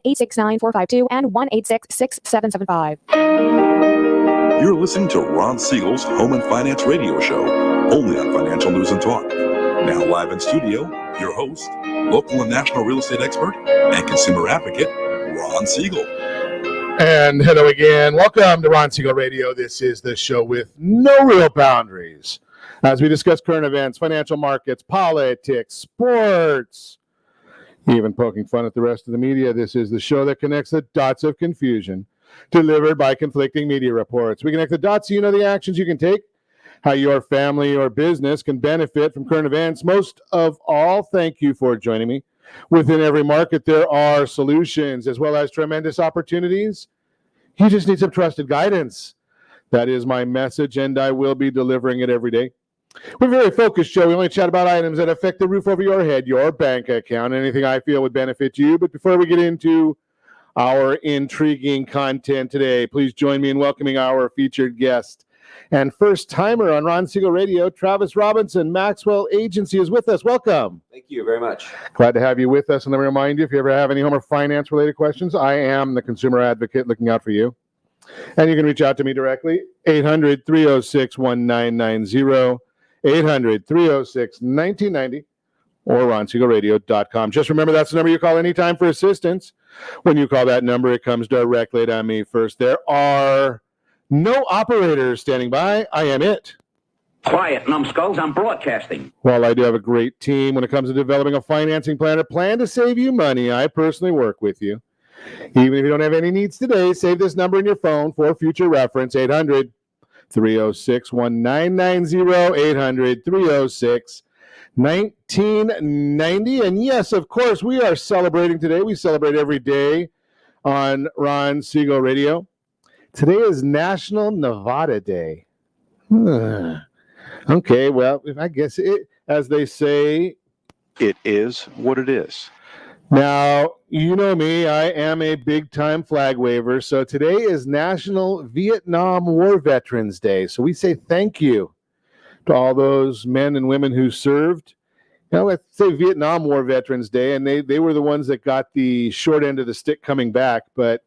1-869-452 and 1-866-6775. You're listening to Ron Siegel's Home and Finance Radio Show, only on Financial News and Talk. Now live in studio, your host, local and national real estate expert and consumer advocate, Ron Siegel. And hello again. Welcome to Ron Siegel Radio. This is the show with no real boundaries. As we discuss current events, financial markets, politics, sports, even poking fun at the rest of the media, this is the show that connects the dots of confusion delivered by conflicting media reports. We connect the dots so you know the actions you can take, how your family or business can benefit from current events. Most of all, thank you for joining me. Within every market, there are solutions as well as tremendous opportunities. You just need some trusted guidance. That is my message, and I will be delivering it every day. We're a very focused show. We only chat about items that affect the roof over your head, your bank account, anything I feel would benefit you. But before we get into our intriguing content today, please join me in welcoming our featured guest and first timer on Ron Siegel Radio, Travis Robinson, Maxwell Agency, is with us. Welcome. Thank you very much. Glad to have you with us. And let me remind you, if you ever have any home or finance related questions, I am the consumer advocate looking out for you. And you can reach out to me directly, 800-306-1990, 800-306-1990, or ronsiegelradio.com. Just remember, that's the number you call anytime for assistance. When you call that number, it comes directly to me first. There are no operators standing by. I am it. Quiet, numbskulls. I'm broadcasting. Well, I do have a great team when it comes to developing a financing plan, a plan to save you money. I personally work with you. Even if you don't have any needs today, save this number in your phone for future reference, 800-306-1990, 800-306-1990. And yes, of course, we are celebrating today. We celebrate every day on Ron Siegel Radio. Today is National Nevada Day. Okay, well, I guess it, as they say, it is what it is. Now, you know me, I am a big-time flag waver, so today is National Vietnam War Veterans Day. So we say thank you to all those men and women who served. Now, let's say Vietnam War Veterans Day, and they were the ones that got the short end of the stick coming back, but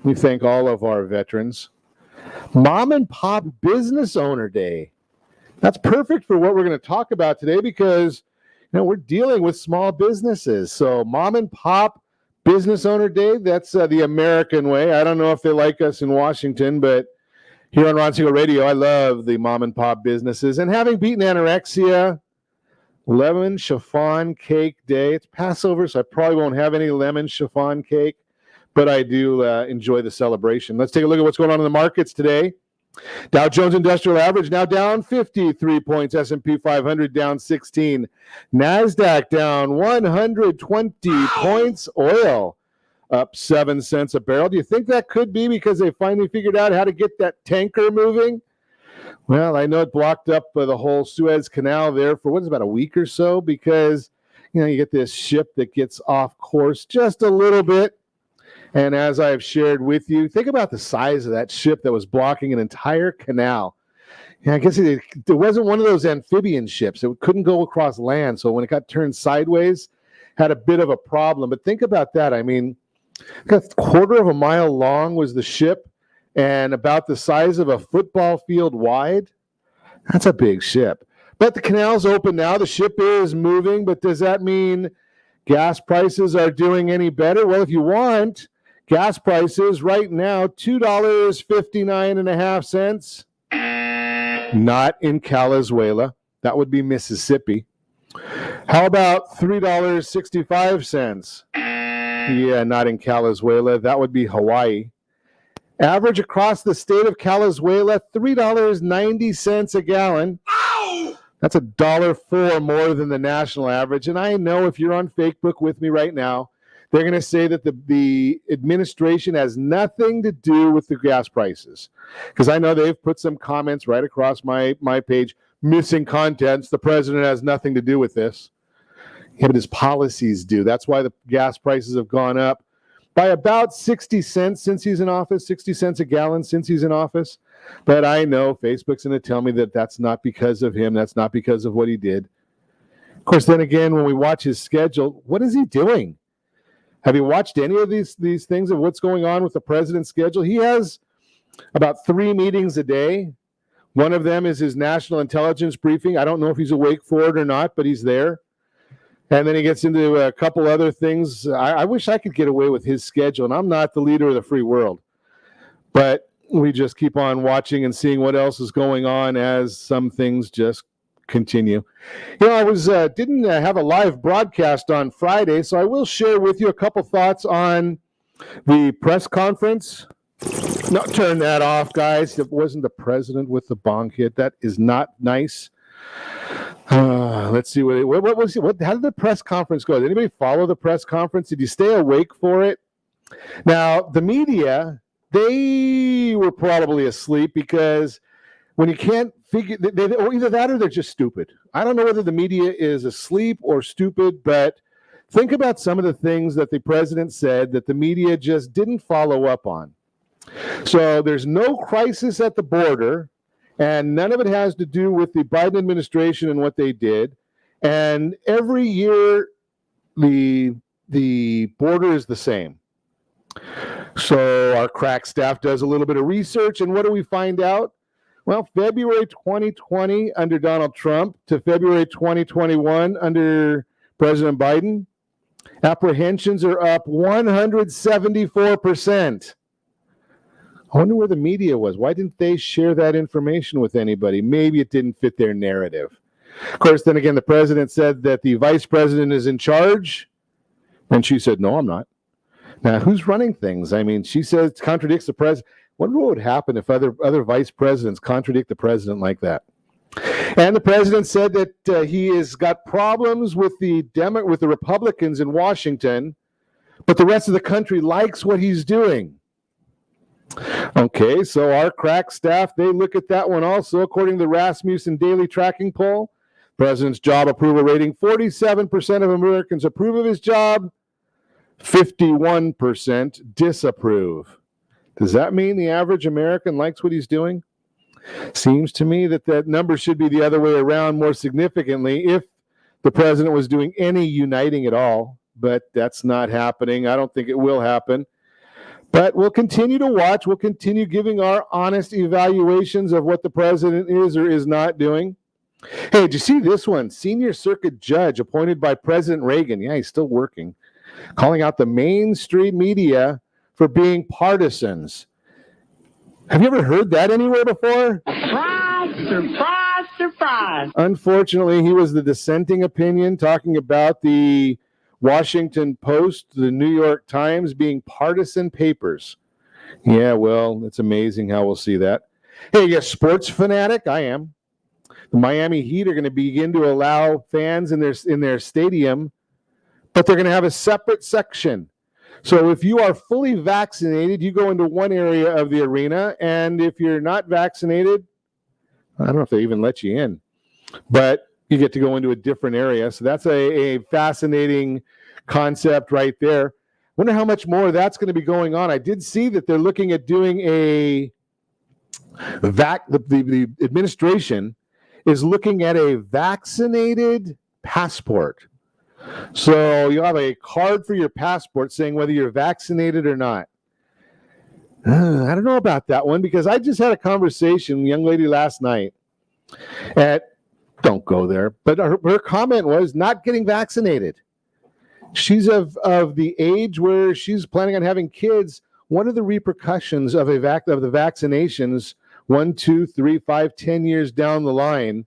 we thank all of our veterans. Mom and Pop Business Owner Day. That's perfect for what we're going to talk about today because, you know, we're dealing with small businesses. So Mom and Pop Business Owner Day, that's the American way. I don't know if they like us in Washington, but here on Ron Siegel Radio, I love the mom and pop businesses. And having beaten anorexia, Lemon Chiffon Cake Day. It's Passover, so I probably won't have any lemon chiffon cake, but I do enjoy the celebration. Let's take a look at what's going on in the markets today. Dow Jones Industrial Average now down 53 points. S&P 500 down 16. NASDAQ down 120 points. Oil up 7 cents a barrel. Do you think that could be because they finally figured out how to get that tanker moving? Well, I know it blocked up the whole Suez Canal there for about a week or so because, you know, you get this ship that gets off course just a little bit. And as I've shared with you, think about the size of that ship that was blocking an entire canal. Yeah, I guess it wasn't one of those amphibian ships. It couldn't go across land. So when it got turned sideways, had a bit of a problem. But think about that. I mean, a quarter of a mile long was the ship and about the size of a football field wide. That's a big ship. But the canal's open now. The ship is moving. But does that mean gas prices are doing any better? Well, if you want, gas prices right now, $2.59.5. Not in Calizuela. That would be Mississippi. How about $3.65? Yeah, not in Calizuela. That would be Hawaii. Average across the state of Calizuela, $3.90 a gallon. Ow! That's $1.04 more than the national average. And I know if you're on Facebook with me right now, they're going to say that the administration has nothing to do with the gas prices. Because I know they've put some comments right across my page, missing contents. The president has nothing to do with this. Yeah, but his policies do. That's why the gas prices have gone up by about 60 cents since he's in office, 60 cents a gallon since he's in office. But I know Facebook's going to tell me that that's not because of him. That's not because of what he did. Of course, then again, when we watch his schedule, what is he doing? Have you watched any of these things of what's going on with the president's schedule? He has about 3 meetings a day. One of them is his national intelligence briefing. I don't know if he's awake for it or not, but he's there. And then he gets into a couple other things. I wish I could get away with his schedule, and I'm not the leader of the free world. But we just keep on watching and seeing what else is going on as some things just continue. I didn't have a live broadcast on Friday, so I will share with you a couple thoughts on the press conference. No, turn that off, guys. It wasn't the president with the bong hit. That is not nice. Let's see how did the press conference go? Did anybody follow the press conference? Did you stay awake for it? Now, the media, they were probably asleep because when you can't figure, either that or they're just stupid. I don't know whether the media is asleep or stupid, but think about some of the things that the president said that the media just didn't follow up on. So there's no crisis at the border, and none of it has to do with the Biden administration and what they did. And every year, the border is the same. So our crack staff does a little bit of research, and what do we find out? Well, February 2020 under Donald Trump to February 2021 under President Biden, apprehensions are up 174%. I wonder where the media was. Why didn't they share that information with anybody? Maybe it didn't fit their narrative. Of course, then again, the president said that the vice president is in charge, and she said, no, I'm not. Now, who's running things? I mean, she says it contradicts the president. Wonder what would happen if other vice presidents contradict the president like that. And the president said that he has got problems with the Republicans in Washington, but the rest of the country likes what he's doing. Okay, so our crack staff, they look at that one also. According to the Rasmussen Daily Tracking Poll, president's job approval rating, 47% of Americans approve of his job, 51% disapprove. Does that mean the average American likes what he's doing? Seems to me that number should be the other way around more significantly if the president was doing any uniting at all, but that's not happening. I don't think it will happen. But we'll continue to watch. We'll continue giving our honest evaluations of what the president is or is not doing. Hey, did you see this one? Senior circuit judge appointed by President Reagan. Yeah, he's still working. Calling out the mainstream media for being partisans. Have you ever heard that anywhere before? Surprise, surprise. Unfortunately, he was the dissenting opinion talking about the Washington Post, the New York Times being partisan papers. Yeah, well, it's amazing how we'll see that. Hey, you a sports fanatic? I am. The Miami Heat are going to begin to allow fans in their stadium, but they're going to have a separate section. So if you are fully vaccinated, you go into one area of the arena, and if you're not vaccinated, I don't know if they even let you in, but you get to go into a different area. So that's a fascinating concept right there. Wonder how much more that's going to be going on. I did see that they're looking at doing the administration is looking at a vaccinated passport. So you'll have a card for your passport saying whether you're vaccinated or not. I don't know about that one because I just had a conversation with a young lady last night don't go there, but her comment was not getting vaccinated. She's of the age where she's planning on having kids. What are the repercussions of the vaccinations 1, 2, 3, 5, 10 years down the line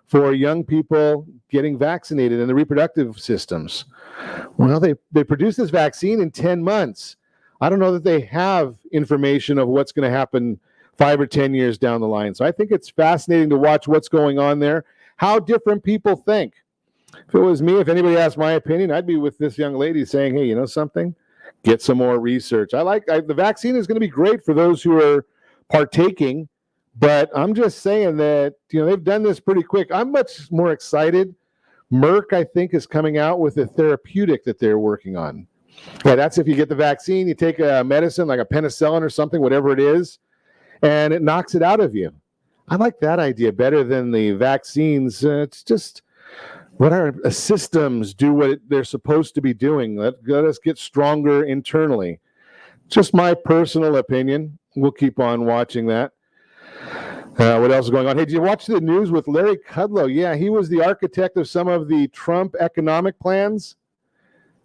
for young people getting vaccinated in the reproductive systems? Well, they produce this vaccine in 10 months. I don't know that they have information of what's going to happen 5 or 10 years down the line. So I think it's fascinating to watch what's going on there, how different people think. If it was me, if anybody asked my opinion, I'd be with this young lady saying, hey, you know something? Get some more research. The vaccine is going to be great for those who are partaking, but I'm just saying that, they've done this pretty quick. I'm much more excited. Merck, I think, is coming out with a therapeutic that they're working on. Yeah, that's if you get the vaccine, you take a medicine like a penicillin or something, whatever it is, and it knocks it out of you. I like that idea better than the vaccines. It's just Let our systems do what they're supposed to be doing. Let us get stronger internally. Just my personal opinion. We'll keep on watching that. What else is going on? Hey, did you watch the news with Larry Kudlow? Yeah, he was the architect of some of the Trump economic plans,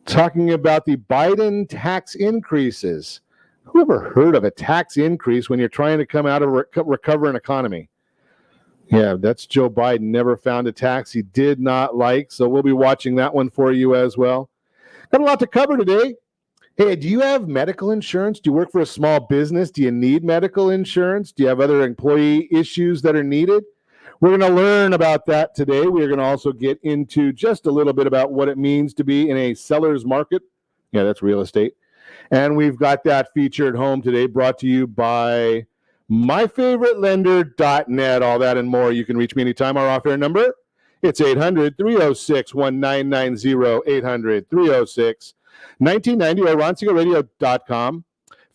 talking about the Biden tax increases. Who ever heard of a tax increase when you're trying to come out of recover an economy? Yeah, that's Joe Biden. Never found a tax he did not like. So we'll be watching that one for you as well. Got a lot to cover today. Hey, do you have medical insurance? Do you work for a small business? Do you need medical insurance? Do you have other employee issues that are needed? We're going to learn about that today. We're going to also get into just a little bit about what it means to be in a seller's market. Yeah, that's real estate. And we've got that featured home today, brought to you by myfavoritelender.net. All that and more. You can reach me anytime. Our off-air number, it's 800-306-1990, 800-306-1990, or RonSiegelRadio.com,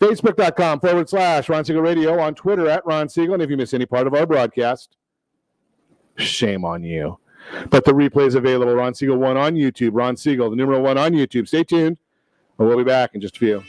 Facebook.com/Ron Siegel Radio, on Twitter @Ron Siegel. And if you miss any part of our broadcast, shame on you. But the replay is available. Ron Siegel 1 on YouTube. Ron Siegel, the numeral 1 on YouTube. Stay tuned. We'll be back in just a few.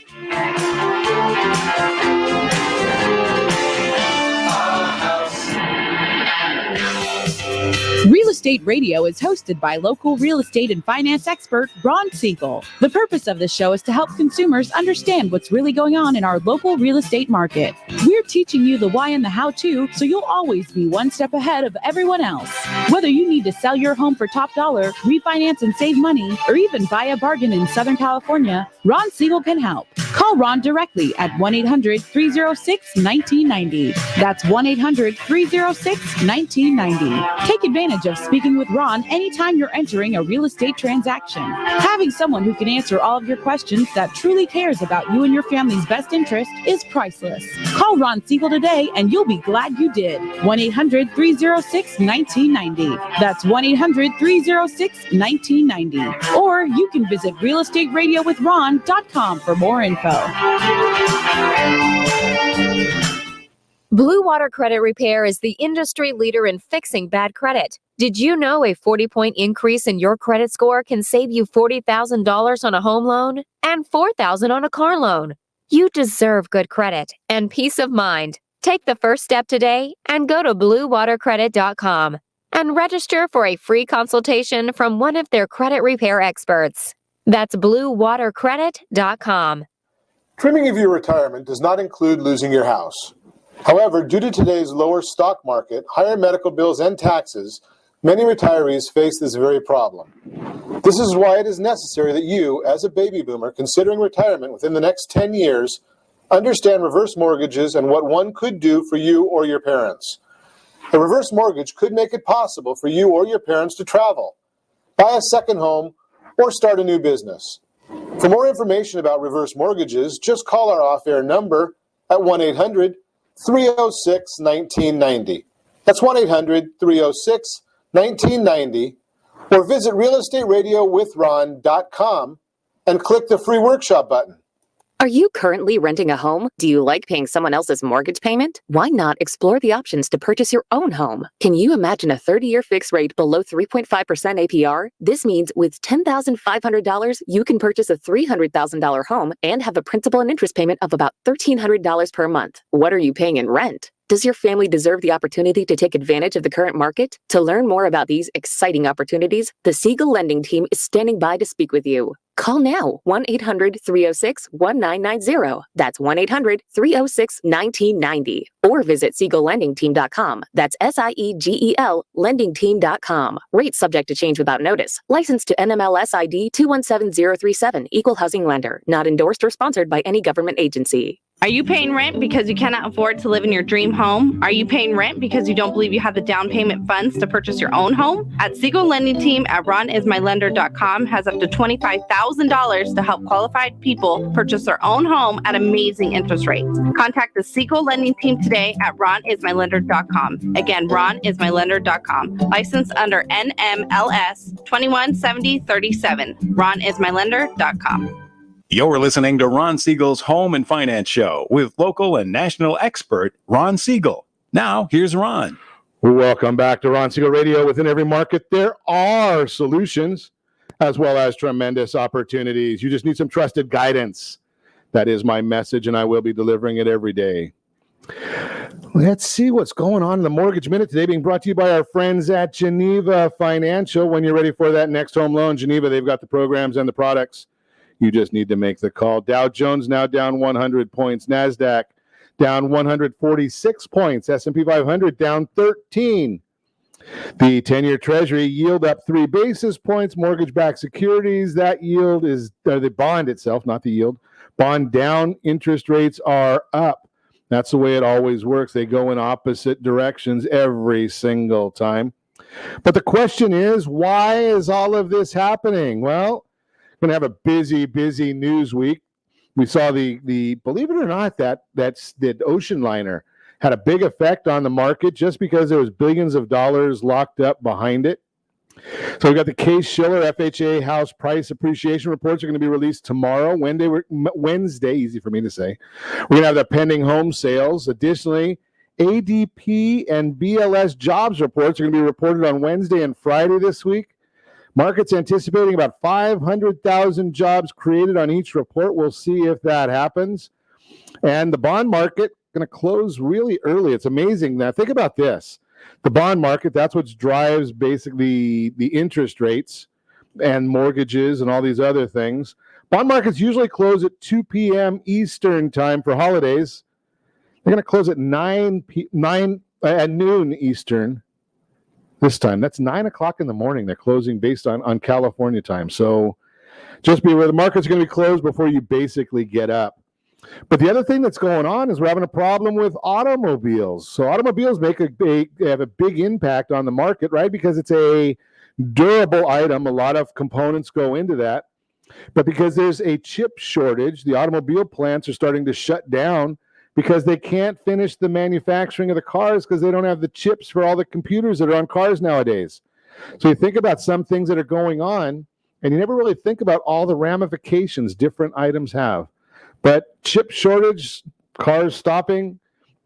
Real Estate Radio is hosted by local real estate and finance expert Ron Siegel. The purpose of this show is to help consumers understand what's really going on in our local real estate market. We're teaching you the why and the how-to, so you'll always be one step ahead of everyone else. Whether you need to sell your home for top dollar, refinance and save money, or even buy a bargain in Southern California, Ron Siegel can help. Call Ron directly at 1-800-306-1990. That's 1-800-306-1990. Take advantage of speaking with Ron anytime you're entering a real estate transaction. Having someone who can answer all of your questions that truly cares about you and your family's best interest is priceless. Call Ron Siegel today and you'll be glad you did. 1-800-306-1990. That's 1-800-306-1990. Or you can visit realestateradio.com for more info. Blue Water Credit Repair is the industry leader in fixing bad credit. Did you know a 40-point increase in your credit score can save you $40,000 on a home loan and $4,000 on a car loan? You deserve good credit and peace of mind. Take the first step today and go to bluewatercredit.com and register for a free consultation from one of their credit repair experts. That's bluewatercredit.com. Trimming of your retirement does not include losing your house. However, due to today's lower stock market, higher medical bills, and taxes, many retirees face this very problem. This is why it is necessary that you, as a baby boomer considering retirement within the next 10 years, understand reverse mortgages and what one could do for you or your parents. A reverse mortgage could make it possible for you or your parents to travel, buy a second home, or start a new business. For more information about reverse mortgages, just call our off-air number at 1-800-306-1990. That's 1-800-306-1990. Or visit realestateradio.com and click the free workshop button. Are you currently renting a home? Do you like paying someone else's mortgage payment? Why not explore the options to purchase your own home? Can you imagine a 30-year fixed rate below 3.5% APR? This means with $10,500, you can purchase a $300,000 home and have a principal and interest payment of about $1,300 per month. What are you paying in rent? Does your family deserve the opportunity to take advantage of the current market? To learn more about these exciting opportunities, the Siegel Lending Team is standing by to speak with you. Call now, 1-800-306-1990. That's 1-800-306-1990. Or visit SiegelLendingTeam.com. That's SIEGEL LendingTeam.com. Rates subject to change without notice. Licensed to NMLS ID 217037. Equal housing lender. Not endorsed or sponsored by any government agency. Are you paying rent because you cannot afford to live in your dream home? Are you paying rent because you don't believe you have the down payment funds to purchase your own home? At Siegel Lending Team at RonIsMyLender.com has up to $25,000 to help qualified people purchase their own home at amazing interest rates. Contact the Siegel Lending Team today at RonIsMyLender.com. Again, RonIsMyLender.com. Licensed under NMLS 217037. RonIsMyLender.com. You're listening to Ron Siegel's Home and Finance Show with local and national expert Ron Siegel. Now, here's Ron. Welcome back to Ron Siegel Radio. Within every market, there are solutions as well as tremendous opportunities. You just need some trusted guidance. That is my message, and I will be delivering it every day. Let's see what's going on in the Mortgage Minute today, being brought to you by our friends at Geneva Financial. When you're ready for that next home loan, Geneva, they've got the programs and the products. You just need to make the call. Dow Jones now down 100 points. NASDAQ down 146 points. S&P 500 down 13. The 10-year Treasury yield up 3 basis points. Mortgage-backed securities, that yield is the bond itself, not the yield. Bond down, interest rates are up. That's the way it always works. They go in opposite directions every single time. But the question is, why is all of this happening? Well, we're going to have a busy news week. We saw the believe it or not, that ocean liner had a big effect on the market just because there was billions of dollars locked up behind it. So we've got the Case-Shiller FHA house price appreciation reports are going to be released tomorrow, Wednesday, easy for me to say. We're going to have the pending home sales. Additionally, ADP and BLS jobs reports are going to be reported on Wednesday and Friday this week. Market's anticipating about 500,000 jobs created on each report. We'll see if that happens. And the bond market going to close really early. It's amazing. Now, think about this. The bond market, that's what drives basically the interest rates and mortgages and all these other things. Bond markets usually close at 2 p.m. Eastern time for holidays. They're going to close at 9 at noon Eastern this time. That's 9 o'clock in the morning. They're closing based on California time. So just be aware the markets are going to be closed before you basically get up. But the other thing that's going on is we're having a problem with automobiles. So automobiles have a big impact on the market, right? Because it's a durable item. A lot of components go into that. But because there's a chip shortage, the automobile plants are starting to shut down because they can't finish the manufacturing of the cars because they don't have the chips for all the computers that are on cars nowadays. So you think about some things that are going on, and you never really think about all the ramifications different items have. But chip shortage, cars stopping,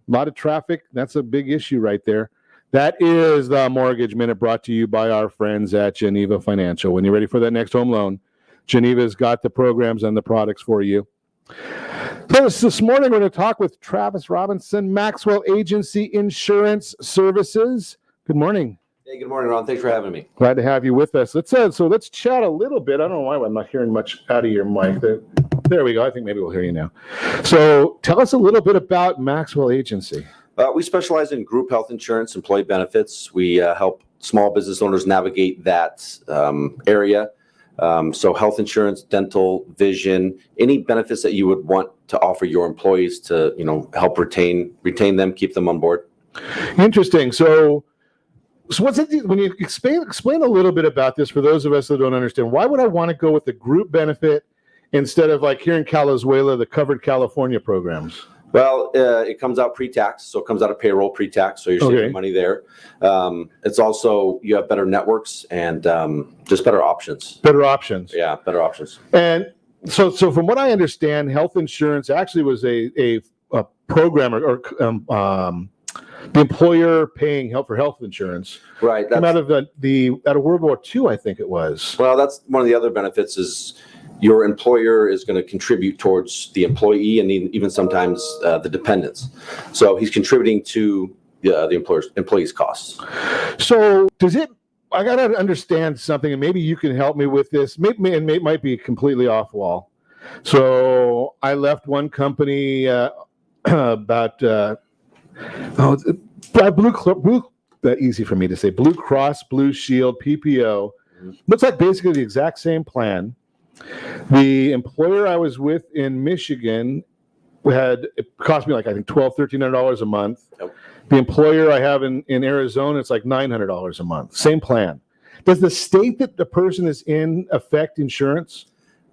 a lot of traffic, that's a big issue right there. That is the Mortgage Minute brought to you by our friends at Geneva Financial. When you're ready for that next home loan, Geneva's got the programs and the products for you. So this morning, we're going to talk with Travis Robinson, Maxwell Agency Insurance Services. Good morning. Hey, good morning, Ron. Thanks for having me. Glad to have you with us. Let's chat a little bit. I don't know why I'm not hearing much out of your mic. There we go. I think maybe we'll hear you now. So tell us a little bit about Maxwell Agency. We specialize in group health insurance, employee benefits. We help small business owners navigate that area. So health insurance, dental, vision, any benefits that you would want to offer your employees to, help retain them, keep them on board. Interesting. So what's it, when you explain a little bit about this for those of us that don't understand, why would I want to go with the group benefit instead of like here in Calizuela, the covered California programs? Well, it comes out pre-tax, so it comes out of payroll pre-tax, so you're saving money there. It's also, you have better networks and just better options. Better options. Yeah, better options. And so from what I understand, health insurance actually was a program or the employer paying for health insurance. Right. Came out of out of World War II, I think it was. Well, that's one of the other benefits is your employer is going to contribute towards the employee and even sometimes the dependents. So he's contributing to the employee's costs. So I got to understand something, and maybe you can help me with this. Maybe might be completely off wall. So I left one company about Blue. Easy for me to say. Blue Cross Blue Shield PPO. Looks like basically the exact same plan. The employer I was with in Michigan it cost me like I think $1,200, $1,300 a month. Yep. The employer I have in Arizona, it's like $900 a month. Same plan. Does the state that the person is in affect insurance?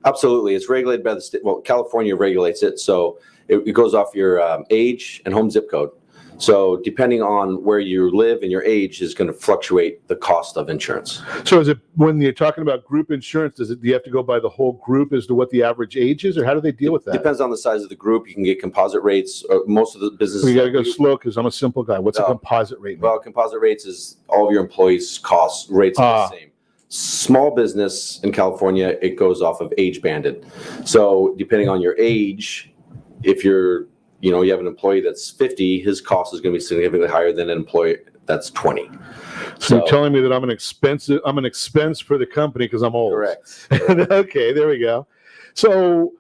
Absolutely. It's regulated by the state. Well, California regulates it. So it goes off your age and home zip code. So depending on where you live and your age is going to fluctuate the cost of insurance. So is it, when you're talking about group insurance, do you have to go by the whole group as to what the average age is, or how do they deal with that? Depends on the size of the group. You can get composite rates. Most of the businesses. You got to go slow because I'm a simple guy. What's a composite rate mean? Well, composite rates is all of your employees' costs rates are the same. Small business in California, it goes off of age banded. So depending on your age, if you have an employee that's 50, his cost is going to be significantly higher than an employee that's 20. So you're telling me that I'm an expense for the company because I'm old. Correct. Okay, there we go. So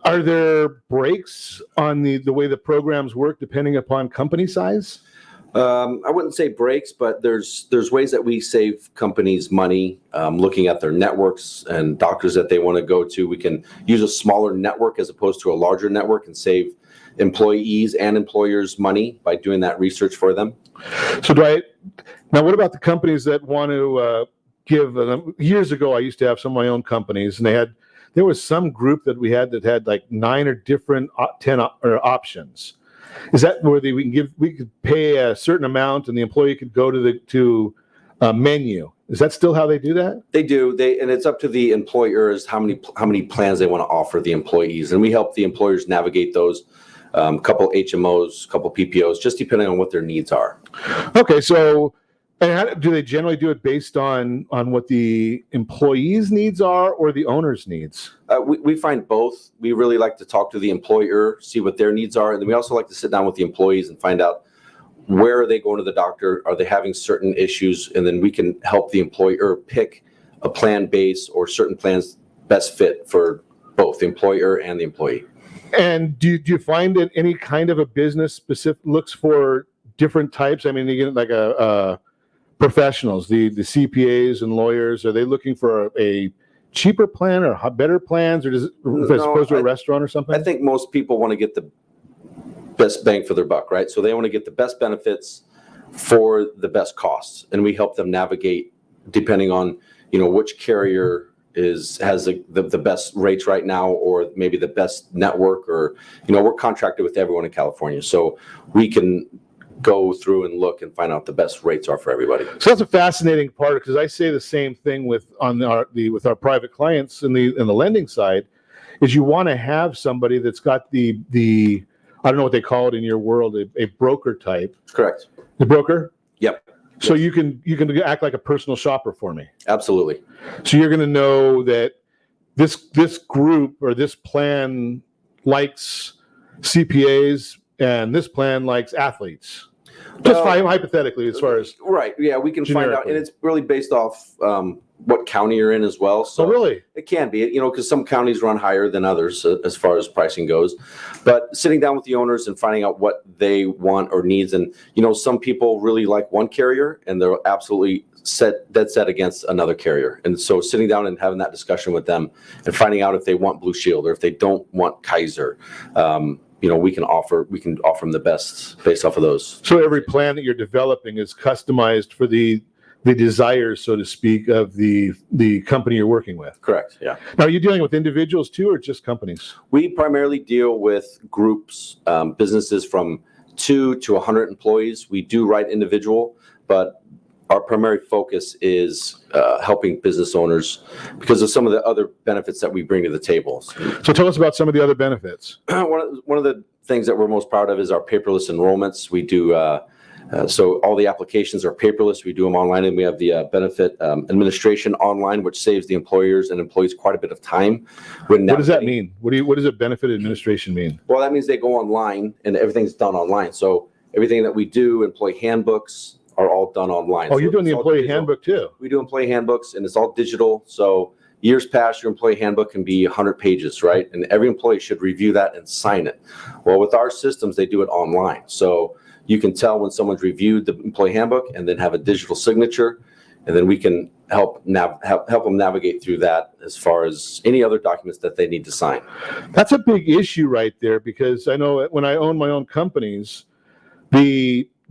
are there breaks on the way the programs work depending upon company size? I wouldn't say breaks, but there's ways that we save companies money, looking at their networks and doctors that they want to go to. We can use a smaller network as opposed to a larger network and save employees and employers money by doing that research for them. So now what about the companies that want to give, years ago I used to have some of my own companies, and there was some group that we had like 9 or different 10 options. Is that where we could pay a certain amount and the employee could go to a menu? Is that still how they do that? They do. And it's up to the employers how many plans they want to offer the employees, and we help the employers navigate those. Couple HMOs, couple PPOs, just depending on what their needs are. Okay, so and do they generally do it based on what the employees' needs are or the owner's needs? We find both. We really like to talk to the employer, see what their needs are, and then we also like to sit down with the employees and find out where are they going to the doctor, are they having certain issues, and then we can help the employer pick a plan base or certain plans best fit for both the employer and the employee. And do you find that any kind of a business specific looks for different types? I mean, you get like professionals, the CPAs and lawyers, are they looking for a cheaper plan or better plans, or as opposed to a restaurant or something? I think most people want to get the best bang for their buck, right? So they want to get the best benefits for the best costs, and we help them navigate depending on which carrier has the best rates right now, or maybe the best network, or we're contracted with everyone in California, so we can go through and look and find out the best rates are for everybody. So that's a fascinating part, because I say the same thing with our private clients in the lending side, is you want to have somebody that's got the I don't know what they call it in your world, a broker type. Correct. The broker? Yep. So you can act like a personal shopper for me. Absolutely. So you're going to know that this group or this plan likes CPAs and this plan likes athletes. Just hypothetically, as far as right, yeah, we can find out, and it's really based off what county you're in as well. So really, it can be, because some counties run higher than others as far as pricing goes. But sitting down with the owners and finding out what they want or needs, and some people really like one carrier and they're absolutely dead set against another carrier, and so sitting down and having that discussion with them and finding out if they want Blue Shield or if they don't want Kaiser. We can offer them the best based off of those. So every plan that you're developing is customized for the desires, so to speak, of the company you're working with. Correct. Yeah. Now, are you dealing with individuals too, or just companies? We primarily deal with groups, businesses from 2 to 100 employees. We do write individual, but our primary focus is helping business owners because of some of the other benefits that we bring to the table. So tell us about some of the other benefits. One of the things that we're most proud of is our paperless enrollments. We do so all the applications are paperless. We do them online, and we have the benefit administration online, which saves the employers and employees quite a bit of time. What does that mean? What does a benefit administration mean? Well, that means they go online and everything's done online. So everything that we do, employee handbooks, are all done online. Oh, so you're doing the employee handbook too? We do employee handbooks, and it's all digital. So years past, your employee handbook can be 100 pages, right? And every employee should review that and sign it. Well, with our systems, they do it online. So you can tell when someone's reviewed the employee handbook and then have a digital signature, and then we can help them navigate through that as far as any other documents that they need to sign. That's a big issue right there, because I know when I own my own companies,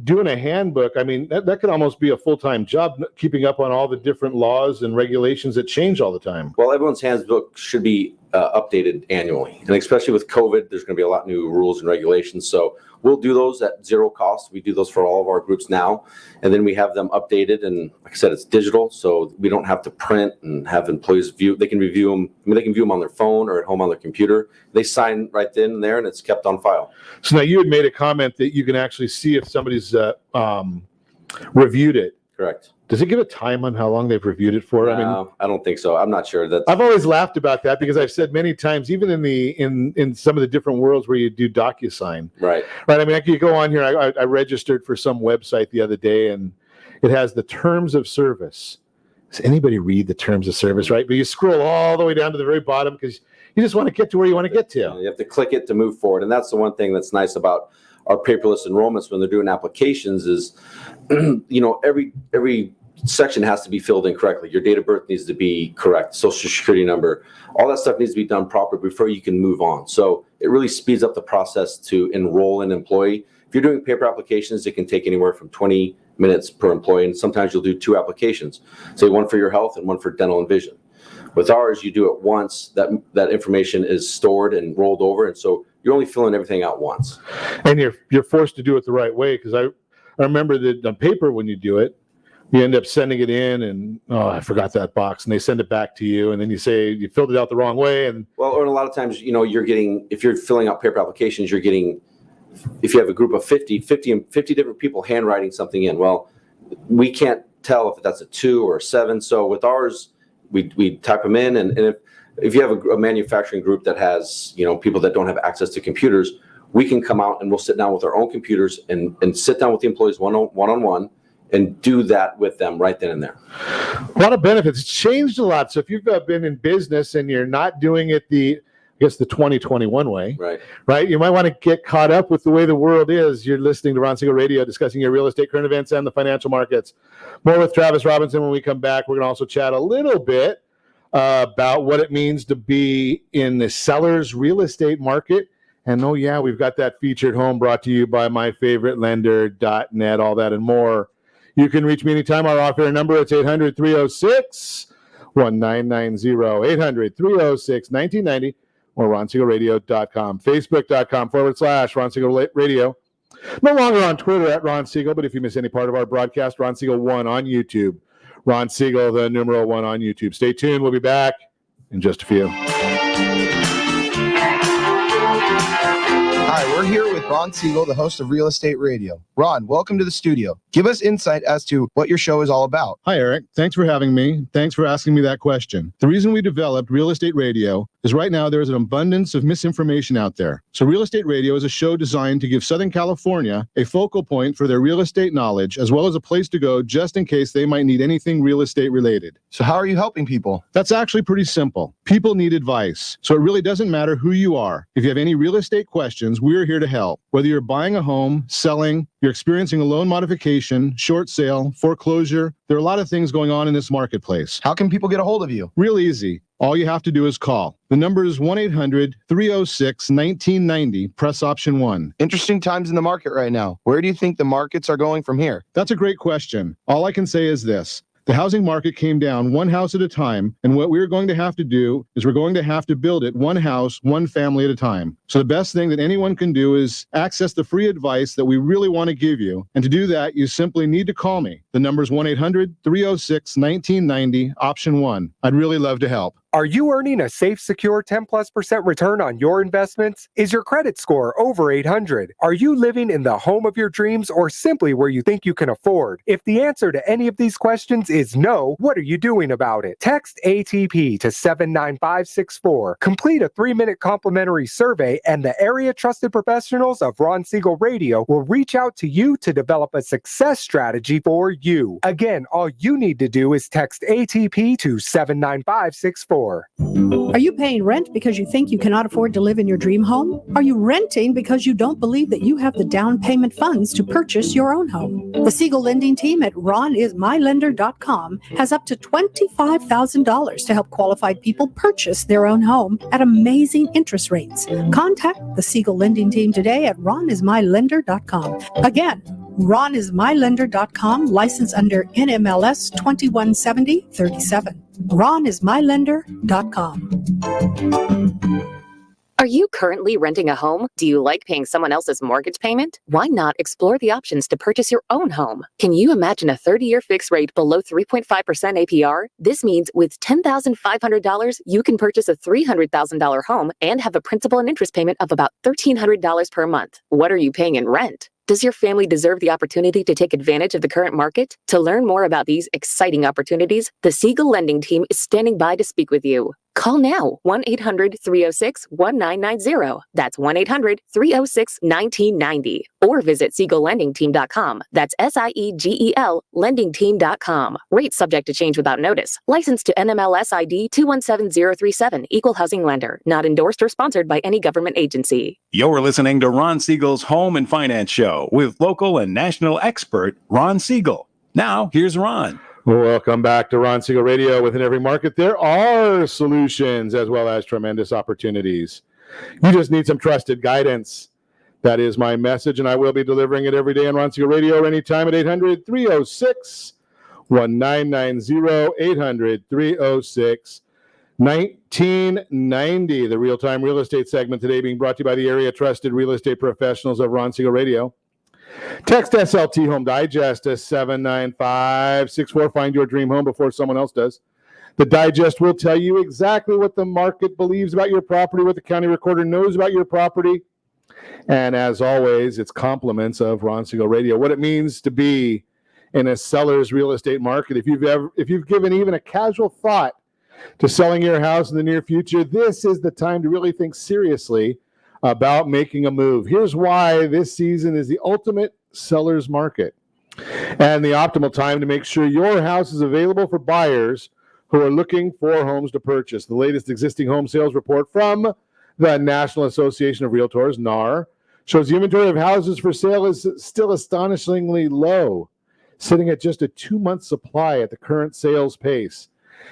doing a handbook, I mean, that could almost be a full-time job, keeping up on all the different laws and regulations that change all the time. Well, everyone's handbook should be updated annually. And especially with COVID, there's going to be a lot of new rules and regulations. So we'll do those at zero cost. We do those for all of our groups now. And then we have them updated. And like I said, it's digital. So we don't have to print and have employees view. They can review them. I mean, they can view them on their phone or at home on their computer. They sign right then and there, and it's kept on file. So now you had made a comment that you can actually see if somebody's reviewed it. Correct. Does it give a time on how long they've reviewed it for? No, I don't think so. I'm not sure. I've always laughed about that because I've said many times, even in some of the different worlds where you do DocuSign. Right. I mean, you go on here. I registered for some website the other day, and it has the terms of service. Does anybody read the terms of service? Right, but you scroll all the way down to the very bottom because you just want to get to where you want to get to. You have to click it to move forward, and that's the one thing that's nice about our paperless enrollments when they're doing applications is, every section has to be filled in correctly. Your date of birth needs to be correct, social security number, all that stuff needs to be done properly before you can move on. So it really speeds up the process to enroll an employee. If you're doing paper applications, it can take anywhere from 20 minutes per employee, and sometimes you'll do 2 applications, say one for your health and one for dental and vision. With ours, you do it once, that information is stored and rolled over, and so you're only filling everything out once. And you're forced to do it the right way, because I remember that on paper when you do it, you end up sending it in and, I forgot that box, and they send it back to you, and then you say you filled it out the wrong way. And or a lot of times, you're getting, if you're filling out paper applications, you're getting, if you have a group of 50 different people handwriting something in, well, we can't tell if that's a 2 or a 7. So with ours, we type them in, and if you have a manufacturing group that has, people that don't have access to computers, we can come out and we'll sit down with our own computers and sit down with the employees one-on-one and do that with them right then and there. A lot of benefits. It's changed a lot. So if you've been in business and you're not doing it the 2021 way, right? You might want to get caught up with the way the world is. You're listening to Ron Siegel Radio, discussing your real estate, current events, and the financial markets. More with Travis Robinson when we come back. We're going to also chat a little bit about what it means to be in the seller's real estate market. And we've got that featured home brought to you by myfavoritelender.net, all that and more. You can reach me anytime. Our off-air number, it's 800-306-1990, 800-306-1990, or RonSiegelRadio.com, Facebook.com/Ron Siegel Radio. No longer on Twitter at Ron Siegel, but if you miss any part of our broadcast, Ron Siegel 1 on YouTube. Ron Siegel, the numeral 1 on YouTube. Stay tuned. We'll be back in just a few. Hi, we're here with Ron Siegel, the host of Real Estate Radio. Ron, welcome to the studio. Give us insight as to what your show is all about. Hi, Eric. Thanks for having me. Thanks for asking me that question. The reason we developed Real Estate Radio is right now there is an abundance of misinformation out there. So Real Estate Radio is a show designed to give Southern California a focal point for their real estate knowledge, as well as a place to go just in case they might need anything real estate related. So how are you helping people? That's actually pretty simple. People need advice. So it really doesn't matter who you are. If you have any real estate questions, we're here to help. Whether you're buying a home, selling, you're experiencing a loan modification, short sale, foreclosure, there are a lot of things going on in this marketplace. How can people get a hold of you? Real easy. All you have to do is call. The number is 1-800-306-1990. Press option 1. Interesting times in the market right now. Where do you think the markets are going from here? That's a great question. All I can say is this. The housing market came down one house at a time, and what we're going to have to do is we're going to have to build it one house, one family at a time. So the best thing that anyone can do is access the free advice that we really want to give you. And to do that, you simply need to call me. The number is 1-800-306-1990, option 1. I'd really love to help. Are you earning a safe, secure 10+% return on your investments? Is your credit score over 800? Are you living in the home of your dreams or simply where you think you can afford? If the answer to any of these questions is no, what are you doing about it? Text ATP to 79564. Complete a 3-minute complimentary survey and the area trusted professionals of Ron Siegel Radio will reach out to you to develop a success strategy for you. Again, all you need to do is text ATP to 79564. Are you paying rent because you think you cannot afford to live in your dream home? Are you renting because you don't believe that you have the down payment funds to purchase your own home? The Siegel lending team at ronismylender.com has up to $25,000 to help qualified people purchase their own home at amazing interest rates. Contact the Siegel lending team today at ronismylender.com. Again, ronismylender.com, license under NMLS 217037. ronismylender.com. Are you currently renting a home? Do you like paying someone else's mortgage payment? Why not explore the options to purchase your own home? Can you imagine a 30-year fixed rate below 3.5% APR? This means with $10,500, you can purchase a $300,000 home and have a principal and interest payment of about $1,300 per month. What are you paying in rent? Does your family deserve the opportunity to take advantage of the current market? To learn more about these exciting opportunities, the Siegel Lending Team is standing by to speak with you. Call now, 1-800-306-1990. That's 1-800-306-1990. Or visit SiegelLendingTeam.com. That's SIEGEL LendingTeam.com. Rates subject to change without notice. Licensed to NMLS ID 217037. Equal housing lender. Not endorsed or sponsored by any government agency. You're listening to Ron Siegel's Home and Finance Show with local and national expert Ron Siegel. Now, here's Ron. Welcome back to Ron Siegel Radio. Within every market, there are solutions as well as tremendous opportunities. You just need some trusted guidance. That is my message, and I will be delivering it every day on Ron Siegel Radio anytime at 800-306-1990, 800-306-1990. The real-time real estate segment today being brought to you by the area trusted real estate professionals of Ron Siegel Radio. Text SLT Home Digest to 79564. Find your dream home before someone else does. The digest will tell you exactly what the market believes about your property, what the county recorder knows about your property. And as always, it's compliments of Ron Siegel Radio, what it means to be in a seller's real estate market. If you've given even a casual thought to selling your house in the near future, this is the time to really think seriously about making a move. Here's why this season is the ultimate seller's market and the optimal time to make sure your house is available for buyers who are looking for homes to purchase. The latest existing home sales report from the National Association of Realtors, NAR, shows the inventory of houses for sale is still astonishingly low, sitting at just a 2-month supply at the current sales pace.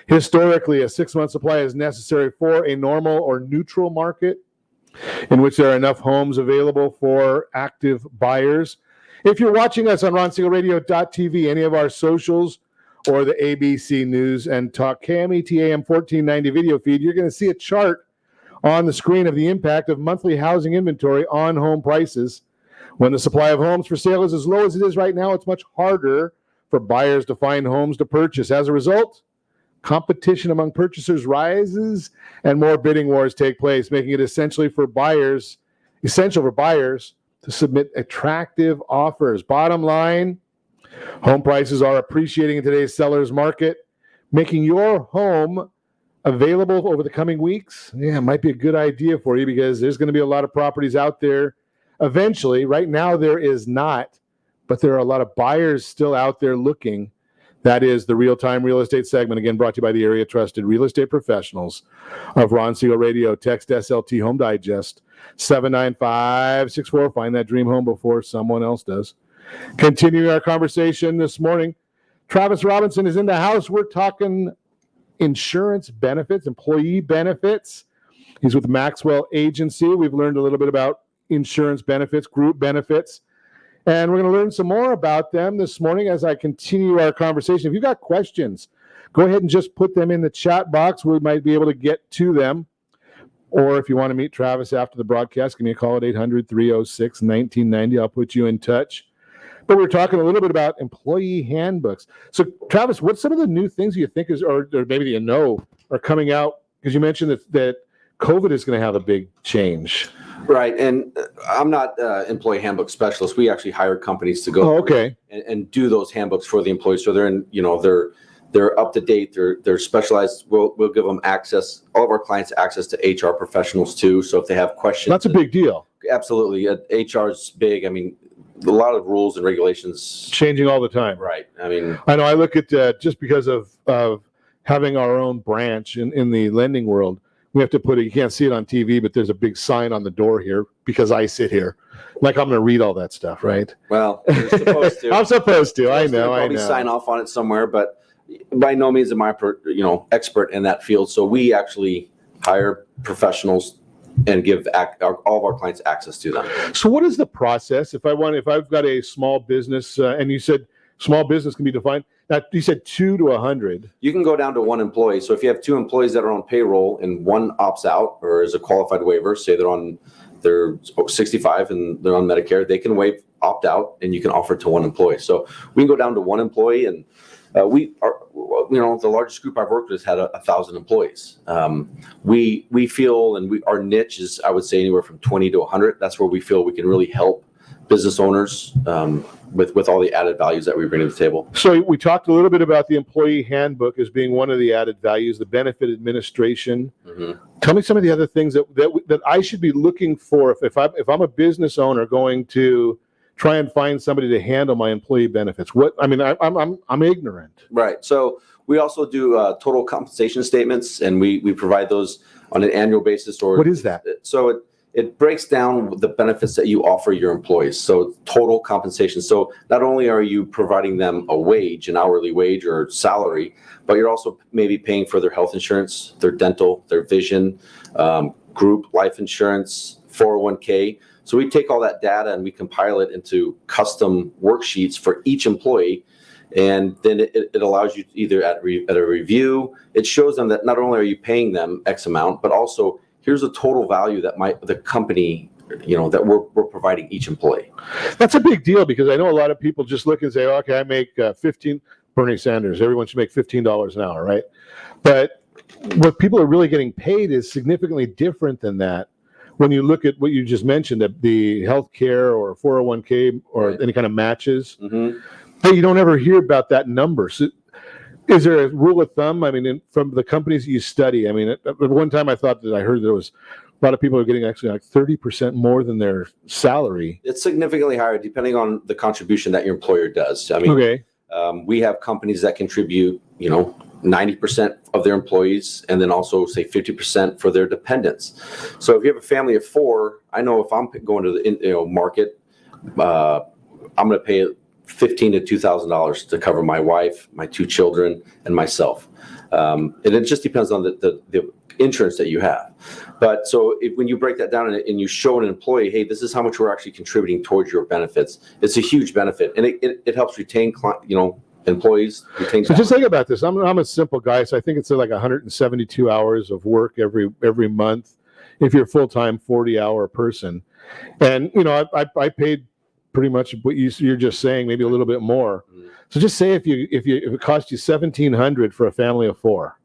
Historically, a 6-month supply is necessary for a normal or neutral market in which there are enough homes available for active buyers. If you're watching us on RonSiegelRadio.tv, any of our socials, or the ABC News and Talk KMET AM 1490 video feed, you're going to see a chart on the screen of the impact of monthly housing inventory on home prices. When the supply of homes for sale is as low as it is right now, it's much harder for buyers to find homes to purchase. As a result, competition among purchasers rises and more bidding wars take place, making it essential for buyers to submit attractive offers. Bottom line, home prices are appreciating in today's seller's market, making your home available over the coming weeks. Yeah, it might be a good idea for you because there's going to be a lot of properties out there eventually. Right now there is not, but there are a lot of buyers still out there looking. That is the real-time real estate segment, again, brought to you by the area trusted real estate professionals of Ron Siegel Radio. Text SLT Home Digest 79564. Find that dream home before someone else does. Continuing our conversation this morning, Travis Robinson is in the house. We're talking insurance benefits, employee benefits. He's with Maxwell Agency. We've learned a little bit about insurance benefits, group benefits. And we're going to learn some more about them this morning as I continue our conversation. If you've got questions, go ahead and just put them in the chat box. We might be able to get to them. Or if you want to meet Travis after the broadcast, give me a call at 800-306-1990. I'll put you in touch. But we're talking a little bit about employee handbooks. So, Travis, what's some of the new things you think is, or maybe you know, are coming out? Because you mentioned that COVID is going to have a big change. Right, and I'm not an employee handbook specialist. We actually hire companies to go and do those handbooks for the employees. So they're in, they're up to date. They're specialized. We'll give them access. All of our clients access to HR professionals too. So if they have questions, that's a big deal. Absolutely, HR is big. I mean, a lot of rules and regulations changing all the time. Right. I mean, I know. I look at just because of having our own branch in the lending world. We have to put it, you can't see it on TV, but there's a big sign on the door here because I sit here. Like I'm going to read all that stuff, right? Well, you're supposed to. I'm supposed to. I know. Probably sign off on it somewhere, but by no means am I, expert in that field. So we actually hire professionals give all of our clients access to them. So what is the process if I've got a small business and you said small business can be defined? Now, you said 2 to 100. You can go down to 1 employee. So if you have 2 employees that are on payroll and one opts out or is a qualified waiver, say they're 65 and they're on Medicare, they can opt out, and you can offer it to 1 employee. So we can go down to 1 employee, and we are, the largest group I've worked with had 1,000 employees. We feel, and our niche is, I would say, anywhere from 20 to 100. That's where we feel we can really help business owners with all the added values that we bring to the table. So we talked a little bit about the employee handbook as being one of the added values, the benefit administration. Mm-hmm. Tell me some of the other things that I should be looking for if I'm a business owner going to try and find somebody to handle my employee benefits. I'm ignorant. Right. So we also do total compensation statements, and we provide those on an annual basis. Or what is that? So it breaks down the benefits that you offer your employees. So total compensation. So not only are you providing them a wage, an hourly wage or salary, but you're also maybe paying for their health insurance, their dental, their vision, group life insurance, 401k. So we take all that data and we compile it into custom worksheets for each employee. And then it allows you to either at a review, it shows them that not only are you paying them X amount, but also here's a total value that the company, that we're providing each employee. That's a big deal because I know a lot of people just look and say, okay, I make 15, Bernie Sanders, everyone should make $15 an hour, right? But what people are really getting paid is significantly different than that. When you look at what you just mentioned, the health care or 401k or any kind of matches, but you don't ever hear about that number. So is there a rule of thumb? I mean, from the companies that you study, I mean, at one time I thought that I heard there was a lot of people are getting actually like 30% more than their salary. It's significantly higher depending on the contribution that your employer does. I mean, we have companies that contribute, 90% of their employees, and then also say 50% for their dependents. So if you have a family of 4, I know if I'm going to the market, I'm going to pay $1,500 to $2,000 to cover my wife, my 2 children, and myself. And it just depends on the insurance that you have. But so when you break that down and you show an employee, hey, this is how much we're actually contributing towards your benefits, it's a huge benefit, and it helps retain employees. So just think about this. I'm a simple guy, so I think it's like 172 hours of work every month. If you're a full-time 40-hour person, and I paid pretty much what you're just saying, maybe a little bit more. So just say if it cost you $1,700 for a family of 4,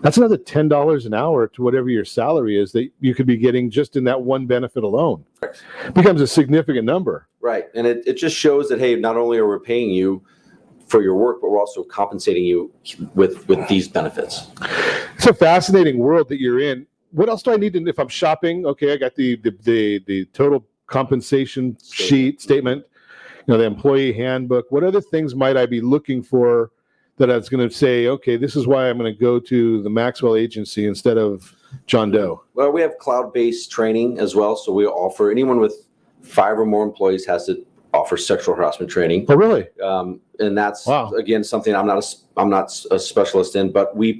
that's another $10 an hour to whatever your salary is that you could be getting just in that one benefit alone. It becomes a significant number. Right, and it just shows that, hey, not only are we paying you for your work, but we're also compensating you with these benefits. It's a fascinating world that you're in. What else do I need to, if I'm shopping? Okay, I got the total compensation statement, the employee handbook. What other things might I be looking for that I was going to say, okay, this is why I'm going to go to the Maxwell agency instead of John Doe? Well, we have cloud-based training as well. So we offer anyone with 5 or more employees has to offer sexual harassment training. Oh, really? And that's again something I'm not a specialist in, but we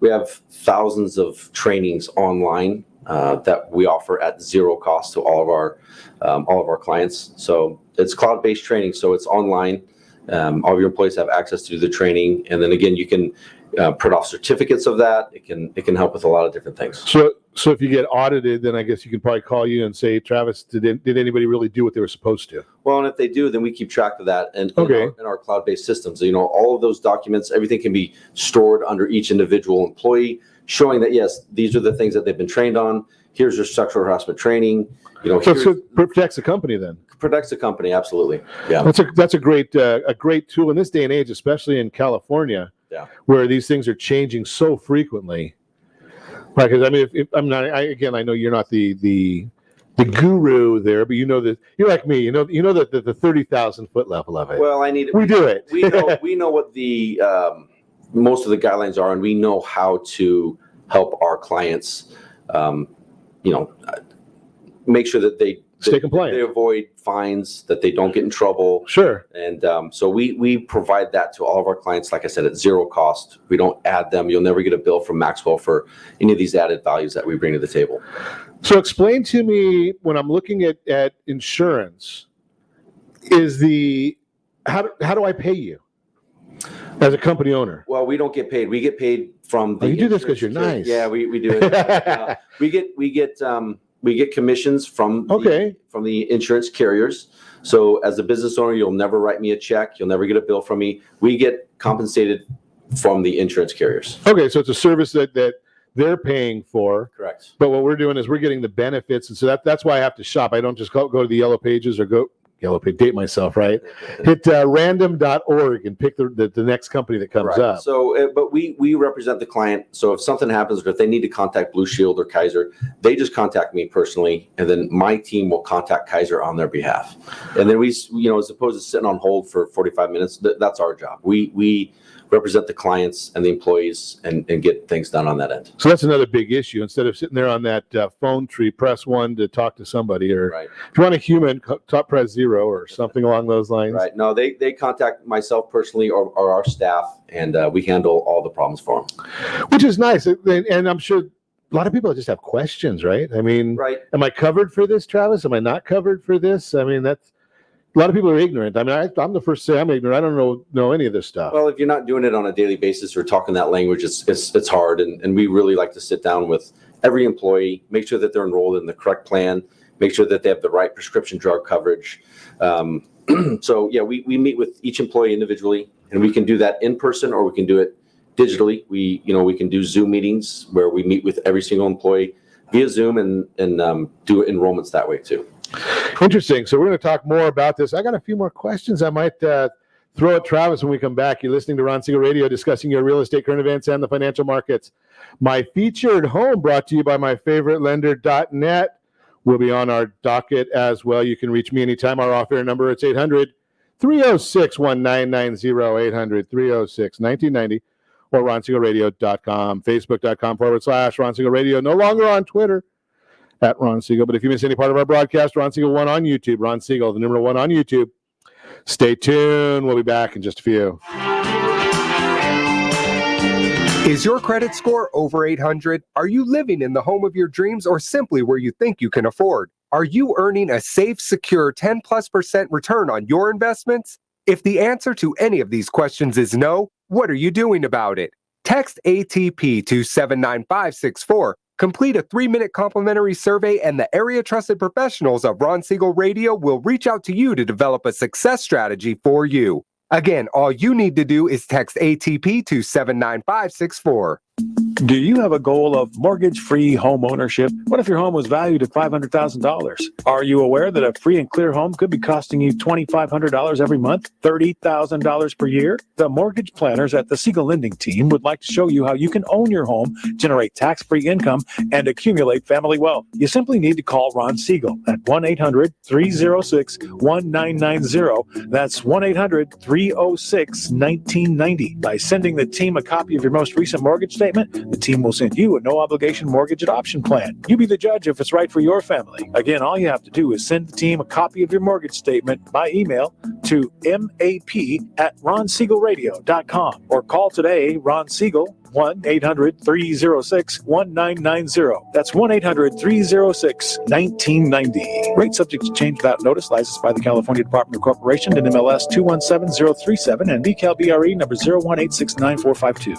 have thousands of trainings online that we offer at zero cost to all of our clients. So it's cloud-based training, so it's online. All of your employees have access to the training, and then again, you can print off certificates of that. It can help with a lot of different things. So if you get audited, then I guess you can probably call you and say, Travis, did anybody really do what they were supposed to? Well, and if they do, then we keep track of that in our cloud-based systems. All of those documents, everything can be stored under each individual employee, showing that yes, these are the things that they've been trained on. Here's your sexual harassment training. So it protects the company then. Protects the company, absolutely. Yeah, that's a great tool in this day and age, especially in California, where these things are changing so frequently. Right, because I mean, if I'm not, I know you're not the guru there, but that you're like me. You know the 30,000 foot level of it. Well, we do it. We know what the most of the guidelines are, and we know how to help our clients. Make sure that they stay compliant. They avoid fines, that they don't get in trouble. Sure. And so we provide that to all of our clients, like I said, at zero cost. We don't add them. You'll never get a bill from Maxwell for any of these added values that we bring to the table. So explain to me, when I'm looking at insurance, how do I pay you as a company owner? Well, we don't get paid. We get paid from the. You do this because you're insurance nice. Yeah, we do it. We get commissions from the insurance carriers. So as a business owner, you'll never write me a check. You'll never get a bill from me. We get compensated from the insurance carriers. Okay, so it's a service that they're paying for. Correct. But what we're doing is we're getting the benefits, and so that's why I have to shop. I don't just go to the Yellow Pages or date myself, right? Hit random.org and pick the next company that comes up. So, but we represent the client. So if something happens, or if they need to contact Blue Shield or Kaiser, they just contact me personally, and then my team will contact Kaiser on their behalf. And then we, as opposed to sitting on hold for 45 minutes, that's our job. We represent the clients and the employees and get things done on that end. So that's another big issue. Instead of sitting there on that phone tree, press 1 to talk to somebody, or if you want a human, press 0 or something along those lines. Right. No, they contact myself personally or our staff, and we handle all the problems for them. Which is nice. And I'm sure a lot of people just have questions, right? I mean, am I covered for this, Travis? Am I not covered for this? I mean, a lot of people are ignorant. I mean, I'm the first to say I'm ignorant. I don't know any of this stuff. Well, if you're not doing it on a daily basis or talking that language, it's hard. And we really like to sit down with every employee, make sure that they're enrolled in the correct plan, make sure that they have the right prescription drug coverage. So yeah, we meet with each employee individually, and we can do that in person or we can do it digitally. We can do Zoom meetings where we meet with every single employee via Zoom and do enrollments that way too. Interesting. So we're going to talk more about this. I got a few more questions I might throw at Travis when we come back. You're listening to Ron Siegel Radio, discussing your real estate, current events, and the financial markets. My featured home, brought to you by myfavoritelender.net, will be on our docket as well. You can reach me anytime. Our off-air number, it's 800-306-1990, 800-306-1990, or ronsiegelradio.com, facebook.com/Ron Siegel Radio. No longer on Twitter, at Ron Siegel. But if you miss any part of our broadcast, Ron Siegel 1 on YouTube. Ron Siegel, the number 1 on YouTube. Stay tuned. We'll be back in just a few. Is your credit score over 800? Are you living in the home of your dreams, or simply where you think you can afford? Are you earning a safe, secure 10+% return on your investments? If the answer to any of these questions is no, what are you doing about it? Text ATP to 79564. Complete a 3-minute complimentary survey, and the area trusted professionals of Ron Siegel Radio will reach out to you to develop a success strategy for you. Again, all you need to do is text ATP to 79564. Do you have a goal of mortgage-free home ownership? What if your home was valued at $500,000? Are you aware that a free and clear home could be costing you $2,500 every month, $30,000 per year? The mortgage planners at the Siegel Lending Team would like to show you how you can own your home, generate tax-free income, and accumulate family wealth. You simply need to call Ron Siegel at 1-800-306-1990. That's 1-800-306-1990. By sending the team a copy of your most recent mortgage statement, the team will send you a no-obligation mortgage adoption plan. You be the judge if it's right for your family. Again, all you have to do is send the team a copy of your mortgage statement by email to map@ronsiegelradio.com or call today, Ron Siegel, 1-800-306-1990. That's 1-800-306-1990. Rate subject to change without notice. Licensed by the California Department of Corporation and MLS 217037 and BCAL-BRE number 018694552.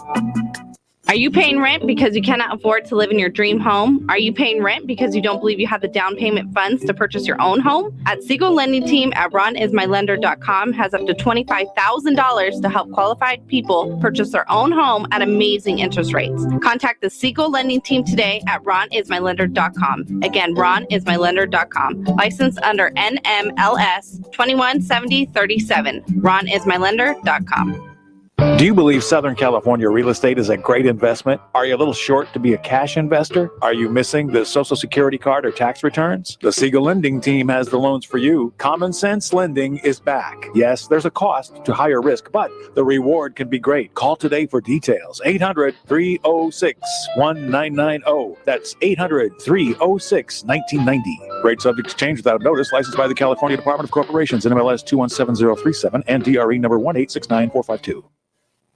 Are you paying rent because you cannot afford to live in your dream home? Are you paying rent because you don't believe you have the down payment funds to purchase your own home? At Siegel Lending Team at ronismylender.com has up to $25,000 to help qualified people purchase their own home at amazing interest rates. Contact the Siegel Lending Team today at ronismylender.com. Again, ronismylender.com. Licensed under NMLS 217037. ronismylender.com. Do you believe Southern California real estate is a great investment? Are you a little short to be a cash investor? Are you missing the Social Security card or tax returns? The Siegel Lending Team has the loans for you. Common Sense Lending is back. Yes, there's a cost to higher risk, but the reward can be great. Call today for details. 800-306-1990. That's 800-306-1990. Rate subject to change without notice. Licensed by the California Department of Corporations, NMLS 217037 and DRE number 1869452.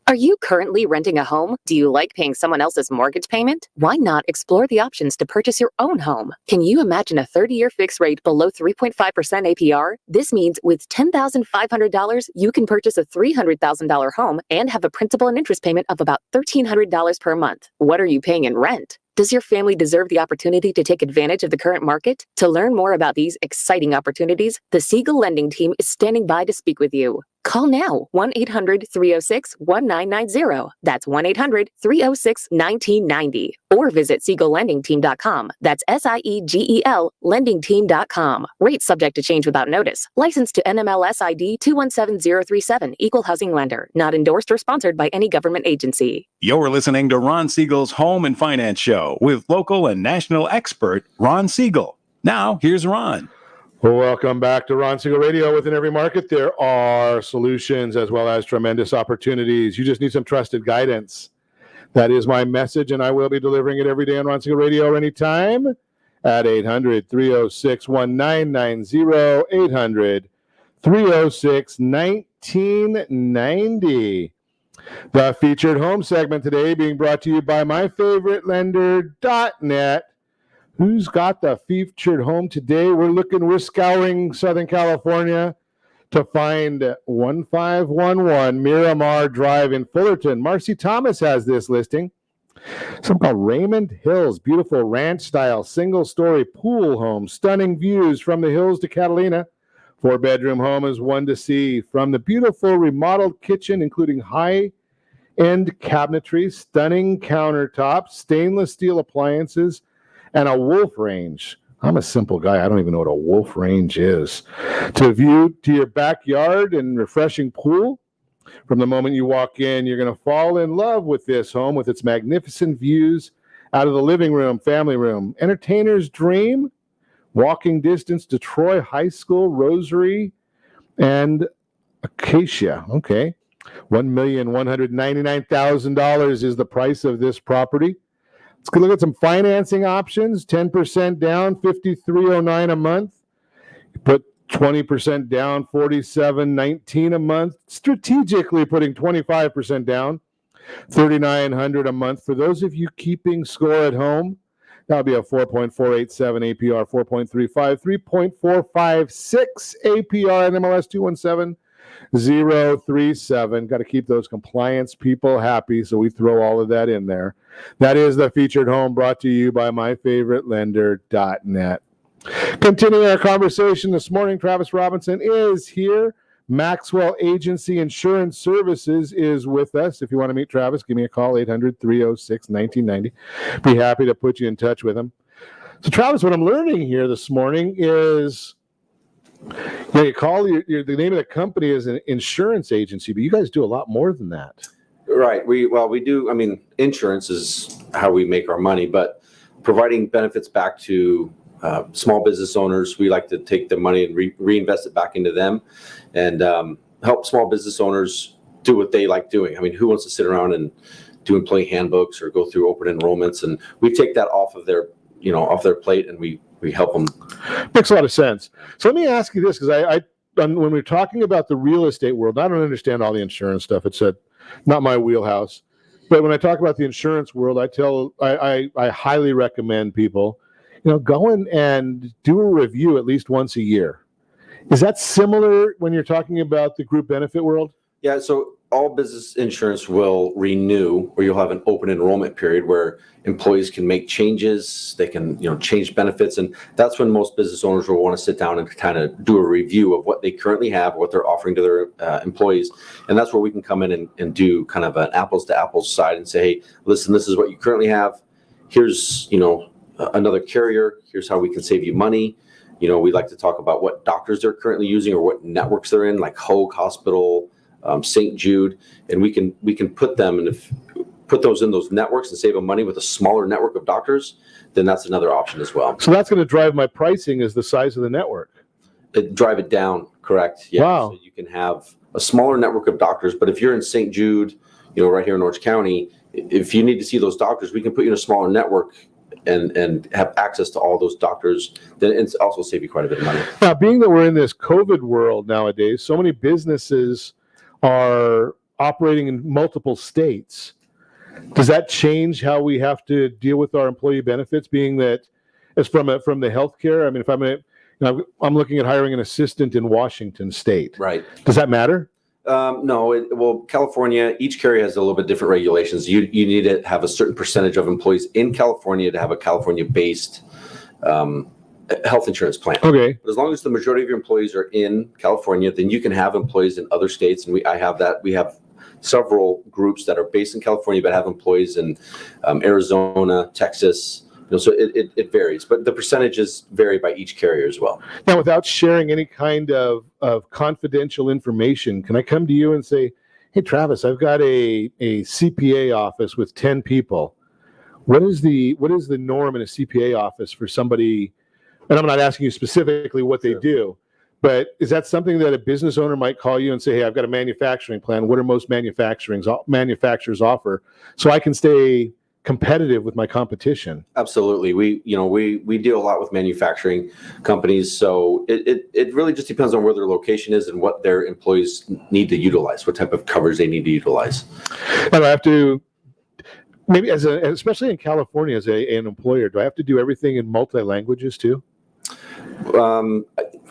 Are you currently renting a home? Do you like paying someone else's mortgage payment? Why not explore the options to purchase your own home? Can you imagine a 30-year fixed rate below 3.5% APR? This means with $10,500, you can purchase a $300,000 home and have a principal and interest payment of about $1,300 per month. What are you paying in rent? Does your family deserve the opportunity to take advantage of the current market? To learn more about these exciting opportunities, the Siegel Lending Team is standing by to speak with you. Call now, 1-800-306-1990. That's 1-800-306-1990. Or visit SiegelLendingTeam.com. That's SIEGEL LendingTeam.com. Rates subject to change without notice. Licensed to NMLS ID 217037. Equal housing lender. Not endorsed or sponsored by any government agency. You're listening to Ron Siegel's Home and Finance Show with local and national expert Ron Siegel. Now, here's Ron. Welcome back to Ron Siegel Radio. Within every market, there are solutions as well as tremendous opportunities. You just need some trusted guidance. That is my message, and I will be delivering it every day on Ron Siegel Radio anytime at 800-306-1990, 800-306-1990. The featured home segment today being brought to you by myfavoritelender.net. Who's got the featured home today? We're scouring Southern California to find 1511 Miramar Drive in Fullerton. Marcy Thomas has this listing. Something called Raymond Hills, beautiful ranch-style single-story pool home, stunning views from the hills to Catalina. 4-bedroom home is one to see. From the beautiful remodeled kitchen, including high-end cabinetry, stunning countertops, stainless steel appliances, and a wolf range. I'm a simple guy. I don't even know what a wolf range is. To view to your backyard and refreshing pool. From the moment you walk in, you're going to fall in love with this home with its magnificent views out of the living room, family room. Entertainer's dream. Walking distance to Troy High School, Rosary, and Acacia. Okay. $1,199,000 is the price of this property. Let's go look at some financing options. 10% down, $5,309 a month. You put 20% down, $4,719 a month. Strategically putting 25% down, $3,900 a month. For those of you keeping score at home, that'll be a 4.487 APR, 4.35, 3.456 APR, and MLS 217037. Got to keep those compliance people happy, so we throw all of that in there. That is the featured home brought to you by myfavoritelender.net. Continuing our conversation this morning, Travis Robinson is here. Maxwell Agency Insurance Services is with us. If you want to meet Travis, give me a call, 800-306-1990. Be happy to put you in touch with him. So, Travis, what I'm learning here this morning is, you call the name of the company is an insurance agency, but you guys do a lot more than that. Right. We do. I mean, insurance is how we make our money, but providing benefits back to small business owners, we like to take the money and reinvest it back into them and help small business owners do what they like doing. I mean, who wants to sit around and do employee handbooks or go through open enrollments? And we take that off of their plate, and we help them. Makes a lot of sense. So let me ask you this, because I when we're talking about the real estate world, I don't understand all the insurance stuff. It's not my wheelhouse. But when I talk about the insurance world, I highly recommend people, go in and do a review at least once a year. Is that similar when you're talking about the group benefit world? Yeah, so all business insurance will renew, or you'll have an open enrollment period where employees can make changes. They can, change benefits, and that's when most business owners will want to sit down and kind of do a review of what they currently have, what they're offering to their employees, and that's where we can come in and do kind of an apples to apples side and say, hey, listen, this is what you currently have. Here's, another carrier. Here's how we can save you money. We like to talk about what doctors they're currently using or what networks they're in, like Hoag Hospital, St. Jude, and we can put them and put those in those networks and save them money with a smaller network of doctors, then that's another option as well. So that's going to drive my pricing is the size of the network. Drive it down, correct? Yeah. Wow. So you can have a smaller network of doctors, but if you're in St. Jude, right here in Orange County, if you need to see those doctors, we can put you in a smaller network and have access to all those doctors. Then it's also save you quite a bit of money. Now, being that we're in this COVID world nowadays, so many businesses are operating in multiple states. Does that change how we have to deal with our employee benefits? Being that, as from the healthcare, I mean, if I'm looking at hiring an assistant in Washington State, right? Does that matter? No. Well, California, each carrier has a little bit different regulations. You need to have a certain percentage of employees in California to have a California-based health insurance plan. Okay. But as long as the majority of your employees are in California, then you can have employees in other states, and I have that. We have several groups that are based in California but have employees in Arizona, Texas. So it varies, but the percentages vary by each carrier as well. Now, without sharing any kind of confidential information, can I come to you and say, hey, Travis, I've got a CPA office with 10 people. What is the norm in a CPA office for somebody? And I'm not asking you specifically what they do, but is that something that a business owner might call you and say, hey, I've got a manufacturing plan. What are most manufacturers offer? So I can stay competitive with my competition. Absolutely. We deal a lot with manufacturing companies. So it really just depends on where their location is and what their employees need to utilize, what type of coverage they need to utilize. And I have to, maybe especially in California as an employer, do I have to do everything in multi-languages too?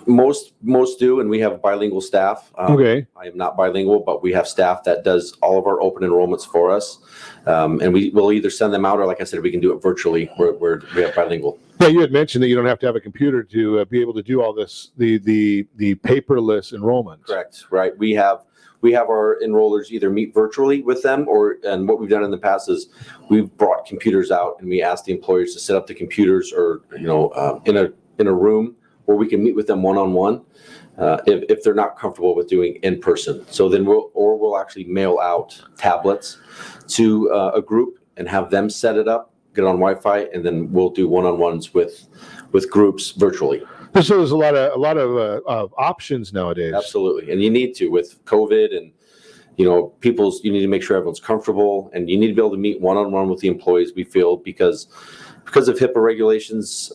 Most do, and we have bilingual staff. Okay. I am not bilingual, but we have staff that does all of our open enrollments for us, and we will either send them out, or like I said, we can do it virtually where we have bilingual. Yeah, you had mentioned that you don't have to have a computer to be able to do all this, the paperless enrollment. Correct. Right. We have our enrollers either meet virtually with them, and what we've done in the past is we've brought computers out and we ask the employers to set up the computers, or in a room where we can meet with them one-on-one if they're not comfortable with doing in person. So then we'll actually mail out tablets to a group and have them set it up, get on Wi-Fi, and then we'll do one-on-ones with groups virtually. So there's a lot of options nowadays. Absolutely, and you need to with COVID and you need to make sure everyone's comfortable, and you need to be able to meet one-on-one with the employees. We feel because of HIPAA regulations,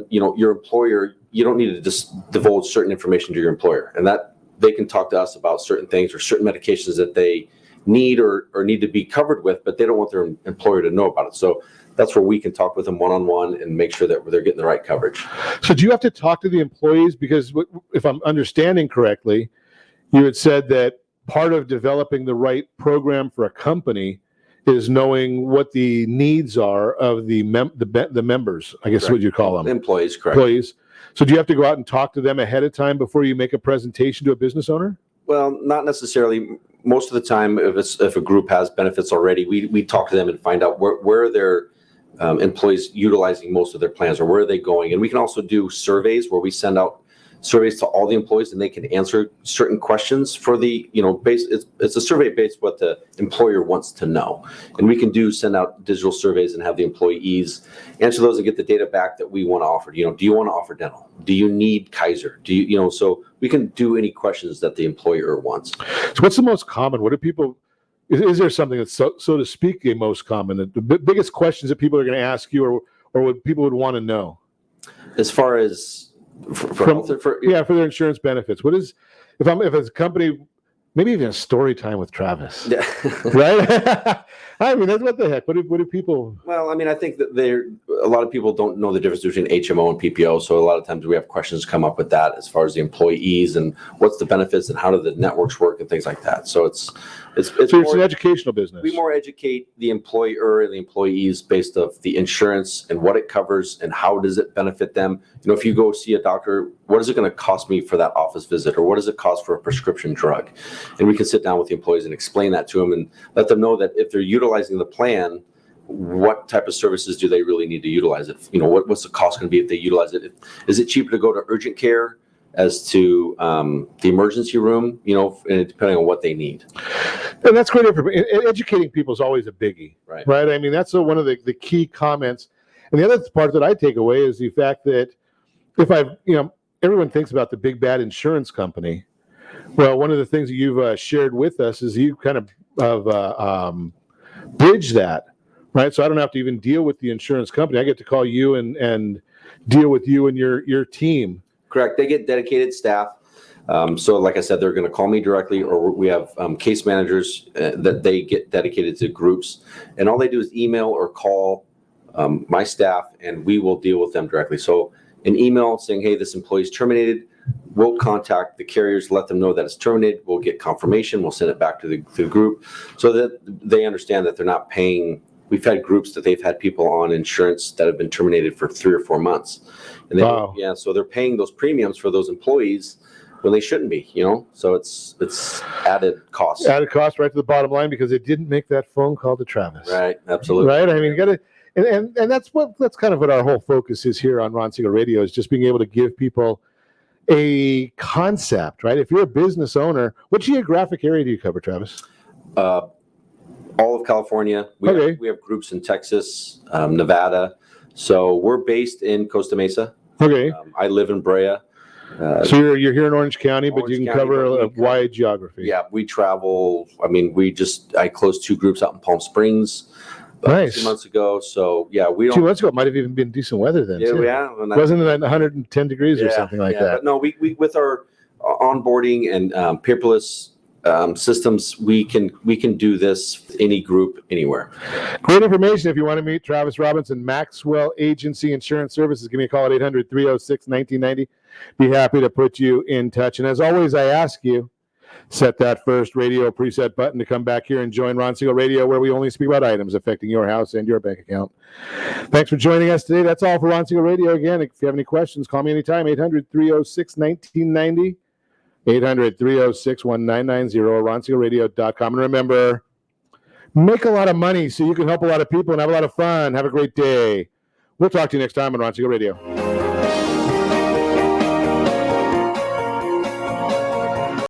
your employer, you don't need to just divulge certain information to your employer, and that they can talk to us about certain things or certain medications that they need or need to be covered with, but they don't want their employer to know about it. So that's where we can talk with them one-on-one and make sure that they're getting the right coverage. So do you have to talk to the employees? Because if I'm understanding correctly, you had said that part of developing the right program for a company is knowing what the needs are of the members, I guess. Correct. What you call them? Employees, correct. Employees. So do you have to go out and talk to them ahead of time before you make a presentation to a business owner? Well, not necessarily. Most of the time, if a group has benefits already, we talk to them and find out where their employees utilizing most of their plans, or where are they going. And we can also do surveys where we send out surveys to all the employees, and they can answer certain questions for the, it's a survey based what the employer wants to know. And we can send out digital surveys and have the employees answer those and get the data back that we want to offer. Do you want to offer dental? Do you need Kaiser? So we can do any questions that the employer wants. So what's the most common? What do people, is there something that's so to speak the most common, the biggest questions that people are going to ask you, or what people would want to know? As far as for their insurance benefits. What is, if it's a company, maybe even a story time with Travis, yeah. Right? I mean, what the heck? What do people? Well, I mean, I think that a lot of people don't know the difference between HMO and PPO. So a lot of times we have questions come up with that as far as the employees and what's the benefits and how do the networks work and things like that. So it's an educational business. We more educate the employer and the employees based off the insurance and what it covers and how does it benefit them. If you go see a doctor, what is it going to cost me for that office visit, or what does it cost for a prescription drug? And we can sit down with the employees and explain that to them and let them know that if they're utilizing the plan, what type of services do they really need to utilize it? What's the cost going to be if they utilize it? Is it cheaper to go to urgent care as to the emergency room, and depending on what they need. And that's great information. Educating people is always a biggie, right? I mean, that's one of the key comments. And the other part that I take away is the fact that everyone thinks about the big bad insurance company. Well, one of the things that you've shared with us is you kind of bridge that, right? So I don't have to even deal with the insurance company. I get to call you and deal with you and your team. Correct. They get dedicated staff. So like I said, they're going to call me directly, or we have case managers that they get dedicated to groups. And all they do is email or call my staff, and we will deal with them directly. So an email saying, hey, this employee is terminated. We'll contact the carriers, let them know that it's terminated. We'll get confirmation. We'll send it back to the group so that they understand that they're not paying. We've had groups that they've had people on insurance that have been terminated for 3 or 4 months. And so they're paying those premiums for those employees when they shouldn't be, So it's added cost. Added cost right to the bottom line because they didn't make that phone call to Travis. Right, absolutely. Right? I mean, you got to, and that's kind of what our whole focus is here on Ron Siegel Radio, is just being able to give people a concept, right? If you're a business owner, what geographic area do you cover, Travis? All of California. We have groups in Texas, Nevada. So we're based in Costa Mesa. Okay. I live in Brea. So you're here in Orange County, but you can cover a wide geography. Yeah, we travel. I mean, I closed 2 groups out in Palm Springs. Nice. 2 months ago. So we don't. 2 months ago, it might have even been decent weather then. Yeah. Wasn't it 110 degrees or something like that? But no, we with our onboarding and paperless systems, we can do this any group anywhere. Great information. If you want to meet Travis Robinson, Maxwell Agency Insurance Services, give me a call at 800-306-1990. Be happy to put you in touch. And as always, I ask you, set that first radio preset button to come back here and join Ron Siegel Radio, where we only speak about items affecting your house and your bank account. Thanks for joining us today. That's all for Ron Siegel Radio. Again, if you have any questions, call me anytime, 800-306-1990, 800-306-1990, or ronsiegelradio.com. And remember, make a lot of money so you can help a lot of people and have a lot of fun. Have a great day. We'll talk to you next time on Ron Siegel Radio.